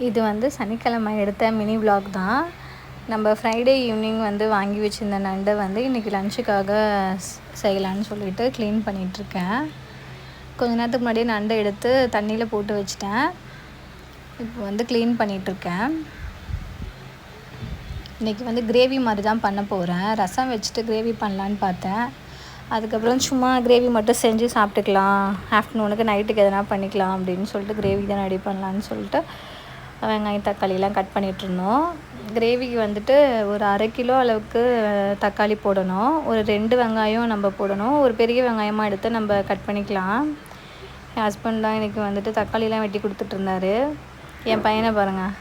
இது வந்து சனிக்கிழமை எடுத்த மினி விலாக் தான். நம்ம ஃப்ரைடே ஈவினிங் வந்து வாங்கி வச்சுருந்த நண்டை வந்து இன்றைக்கி லஞ்சுக்காக செய்யலான்னு சொல்லிட்டு க்ளீன் பண்ணிகிட்ருக்கேன். கொஞ்ச நேரத்துக்கு முன்னாடியே நண்டை எடுத்து தண்ணியில் போட்டு வச்சுட்டேன். இப்போ வந்து க்ளீன் பண்ணிகிட்ருக்கேன். இன்றைக்கி வந்து கிரேவி மாதிரி தான் பண்ண போகிறேன். ரசம் வச்சுட்டு கிரேவி பண்ணலான்னு பார்த்தேன். அதுக்கப்புறம் சும்மா கிரேவி மட்டும் செஞ்சு சாப்பிட்டுக்கலாம், ஆஃப்டர்நூனுக்கு நைட்டுக்கு எதனா பண்ணிக்கலாம் அப்படின்னு சொல்லிட்டு கிரேவி தான் ரெடி பண்ணலான்னு சொல்லிட்டு வெங்காயம் தக்காளிலாம் கட் பண்ணிகிட்ருந்தோம். கிரேவிக்கு வந்துட்டு ஒரு 1/2 கிலோ அளவுக்கு தக்காளி போடணும். ஒரு 2 வெங்காயம் நம்ம போடணும். ஒரு பெரிய வெங்காயமாக எடுத்து நம்ம கட் பண்ணிக்கலாம். என் ஹஸ்பண்ட் தான் எனக்கு வந்துட்டு தக்காளிலாம் வெட்டி கொடுத்துட்ருந்தாரு. என் பையனை பாருங்கள்,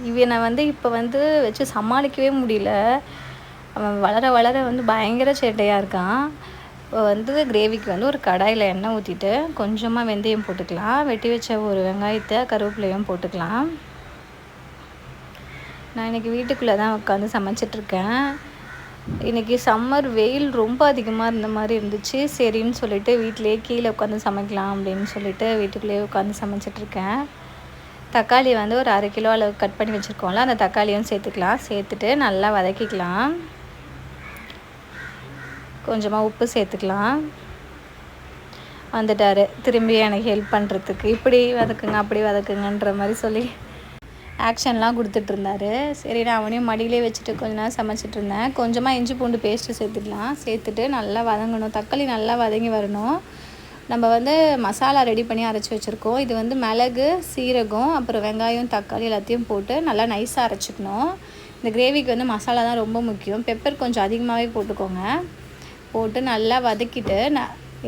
இவனை வந்து இப்போ வந்து வச்சு சமாளிக்கவே முடியல. அவன் வளர வளர வந்து பயங்கர சேட்டையாக இருக்கான். இப்போ வந்து கிரேவிக்கு வந்து ஒரு கடாயில் எண்ணெய் ஊற்றிட்டு கொஞ்சமாக வெந்தயம் போட்டுக்கலாம். வெட்டி வச்ச ஒரு வெங்காயத்தை கருவேப்பிலையும் போட்டுக்கலாம். நான் இன்றைக்கி வீட்டுக்குள்ளே தான் உட்காந்து சமைச்சிட்ருக்கேன். இன்றைக்கி சம்மர் வெயில் ரொம்ப அதிகமாக இருந்த மாதிரி இருந்துச்சு. சரின்னு சொல்லிட்டு வீட்டிலேயே கீழே உட்காந்து சமைக்கலாம் அப்படின்னு சொல்லிட்டு வீட்டுக்குள்ளேயே உட்காந்து சமைச்சிட்ருக்கேன். தக்காளி வந்து ஒரு 1/2 கிலோ அளவுக்கு கட் பண்ணி வச்சுருக்கோம்ல, அந்த தக்காளியும் சேர்த்துக்கலாம். சேர்த்துட்டு நல்லா வதக்கிக்கலாம். கொஞ்சமாக உப்பு சேர்த்துக்கலாம். வந்துட்டார் திரும்பி எனக்கு ஹெல்ப் பண்ணுறதுக்கு. இப்படி வதக்குங்க அப்படி வதக்குங்கன்ற மாதிரி சொல்லி ஆக்ஷன்லாம் கொடுத்துட்ருந்தாரு. சரி, நான் அவனையும் மடியிலே வச்சுட்டு கொஞ்ச நேரம் சமைச்சிட்ருந்தேன். கொஞ்சமாக இஞ்சி பூண்டு பேஸ்ட்டு சேர்த்துக்கலாம். சேர்த்துட்டு நல்லா வதங்கணும். தக்காளி நல்லா வதங்கி வரணும். நம்ம வந்து மசாலா ரெடி பண்ணி அரைச்சி வச்சுருக்கோம். இது வந்து மிளகு, சீரகம், அப்புறம் வெங்காயம், தக்காளி எல்லாத்தையும் போட்டு நல்லா நைஸாக அரைச்சிக்கணும். இந்த கிரேவிக்கு வந்து மசாலா தான் ரொம்ப முக்கியம். பெப்பர் கொஞ்சம் அதிகமாகவே போட்டுக்கோங்க. போட்டு நல்லா வதக்கிட்டு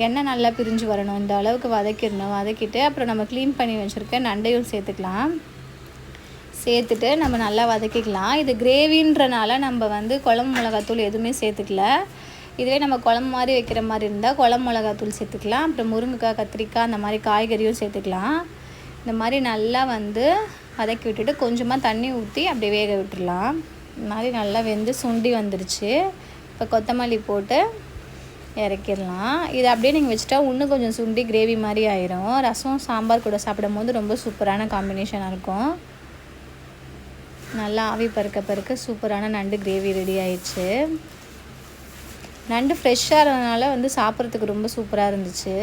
எண்ணெய் நல்லா பிரிஞ்சு வரணும். இந்த அளவுக்கு வதக்கிடணும். வதக்கிட்டு அப்புறம் நம்ம க்ளீன் பண்ணி வச்சுருக்க நண்டையும் சேர்த்துக்கலாம். சேர்த்துட்டு நம்ம நல்லா வதக்கிக்கலாம். இது கிரேவின்றனால நம்ம வந்து குழம்பு மிளகாத்தூள் எதுவுமே சேர்த்துக்கல. இதுவே நம்ம குழம்பு மாதிரி வைக்கிற மாதிரி இருந்தால் குழம்பு மிளகாத்தூள் சேர்த்துக்கலாம். அப்புறம் முருங்கைக்காய், கத்திரிக்காய் அந்த மாதிரி காய்கறியும் சேர்த்துக்கலாம். இந்த மாதிரி நல்லா வந்து வதக்கி விட்டுட்டு கொஞ்சமாக தண்ணி ஊற்றி அப்படியே வேக விட்டுடலாம். இந்த மாதிரி நல்லா வெந்து சுண்டி வந்துடுச்சு. இப்போ கொத்தமல்லி போட்டு இறக்கிடலாம். இதை அப்படியே நீங்கள் வச்சுட்டா இன்னும் கொஞ்சம் சுண்டி கிரேவி மாதிரி ஆயிரும். ரசம் சாம்பார் கூட சாப்பிடும் போது ரொம்ப சூப்பரான காம்பினேஷனாக இருக்கும். நல்லா ஆவி பறக்க சூப்பரான நண்டு கிரேவி ரெடி ஆயிடுச்சு. நண்டு ஃப்ரெஷ்ஷாக இருந்ததுனால வந்து சாப்பிட்றதுக்கு ரொம்ப சூப்பராக இருந்துச்சு.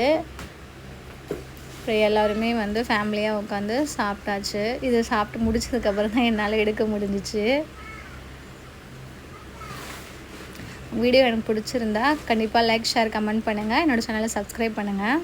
அப்புறம் எல்லாருமே வந்து ஃபேமிலியாக உட்காந்து சாப்பிட்டாச்சு. இது சாப்பிட்டு முடிச்சதுக்கப்புறம் தான் என்னால் எடுக்க முடிஞ்சிச்சு. வீடியோ எனக்கு பிடிச்சிருந்தா கண்டிப்பாக லைக், ஷேர், கமெண்ட் பண்ணுங்கள். என்னோடய சேனலை சப்ஸ்கிரைப் பண்ணுங்கள்.